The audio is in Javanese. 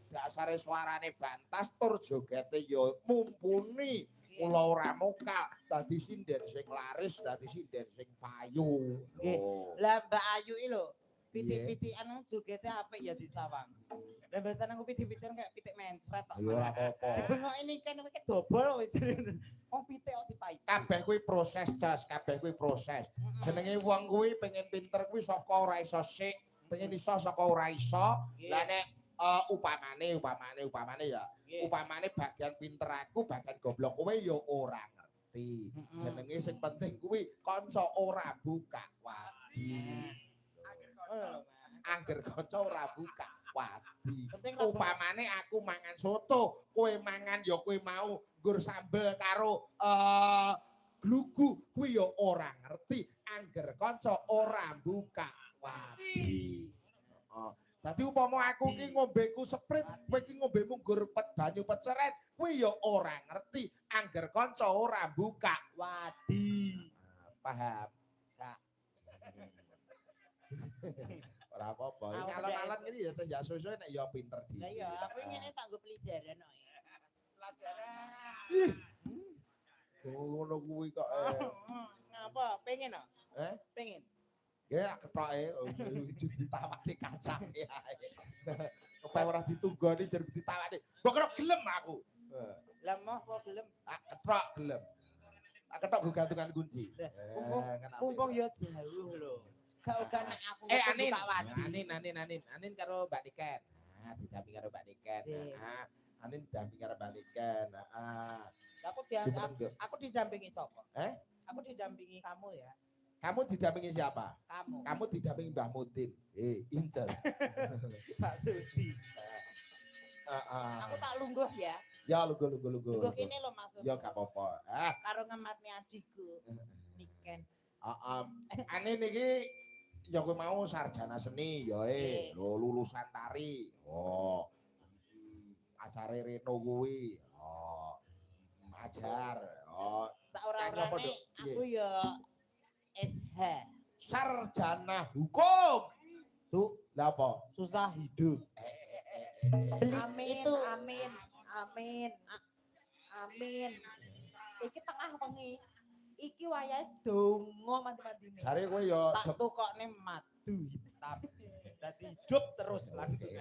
Dasare suarane bantas tur jogete ya mumpuni. Kula ora mokal dadi sinden sing laris, dadi sinden sing payu. Nggih. Lah Mbak Ayu iki lho, pitik-pitikan jogete apik ya disawang. Lah biasane aku pitik-pitikan kayak pitik mencret tok. Ya ora apa-apa. Dibengok ini kan iki dobol wis. Wong pitik kok dipaiti. Kabeh kuwi proses, Jas, kabeh kuwi proses. Jenenge wong kuwi pengen pinter kuwi saka ora iso sik, pengen iso saka ora iso. Lah nek upamane ya. Upamane bagian pinter aku, bagian goblok kowe ya ora ngerti. Jenenge sing penting kuwi kanca ora buka wadi. Angger kanca ora buka wadi. Upamane aku mangan soto, kowe mangan ya kowe mau nggur sambel karo glugu kuwi ya ora ngerti. Angger kanca ora buka wadi. Heeh. Dadi upama aku ki ngombeku sprite, kowe ki ngombemu nggur banyu peceret, kuwi ya ora ngerti. Angger kanca ora buka wadi. Paham? Kak. Ora apa-apa. Iki alon-alon ngene ya ya suwe-suwe nek ya pinter dhewe. Lah iya, aku ngene tak nggo pelajaran kok. Pelajaran. Ih. Ngono kuwi kok. Ngapa? Pengen kok? Pengen. Ya ketoke ditawake kacang ya. Kepe ora ditunggoni jer ditawake. Mbok kira gelem aku. Lah moh apa gelem? Ketrok gelem. Tak ketok go gantungan kunci. Mumpung ya jauh lho. Gak nek aku Anin karo Mbak Niken. Nah, didampingi karo Mbak Niken. Nah, Anin didampingi karo Mbak Niken. Heeh. Aku didampingi sapa? Aku didampingi kamu ya. Kamu didampingi siapa? Kamu. Kamu didampingi Mbah Mutin. Incer. Pak Sudi. Aku tak lungguh ya. Ya lungguh. Lungguh kene lho maksudku. Ya gak apa-apa. Karo ngematne adikku. Niken. Ane niki ya kowe mau sarjana seni ya lho lulusan tari. Oh. Ajare Reno kuwi. Oh. Ajar. Oh. Saora-orane aku ya SH. Sarjana hukum. Tuh, lha apa? Susah hidup. Amin, itu. amin. Iki tengah wengi. Iki wayahe donga mandi-mandine. Jare kowe ya tak tukokne madu hitam. Dadi hidup terus langsung.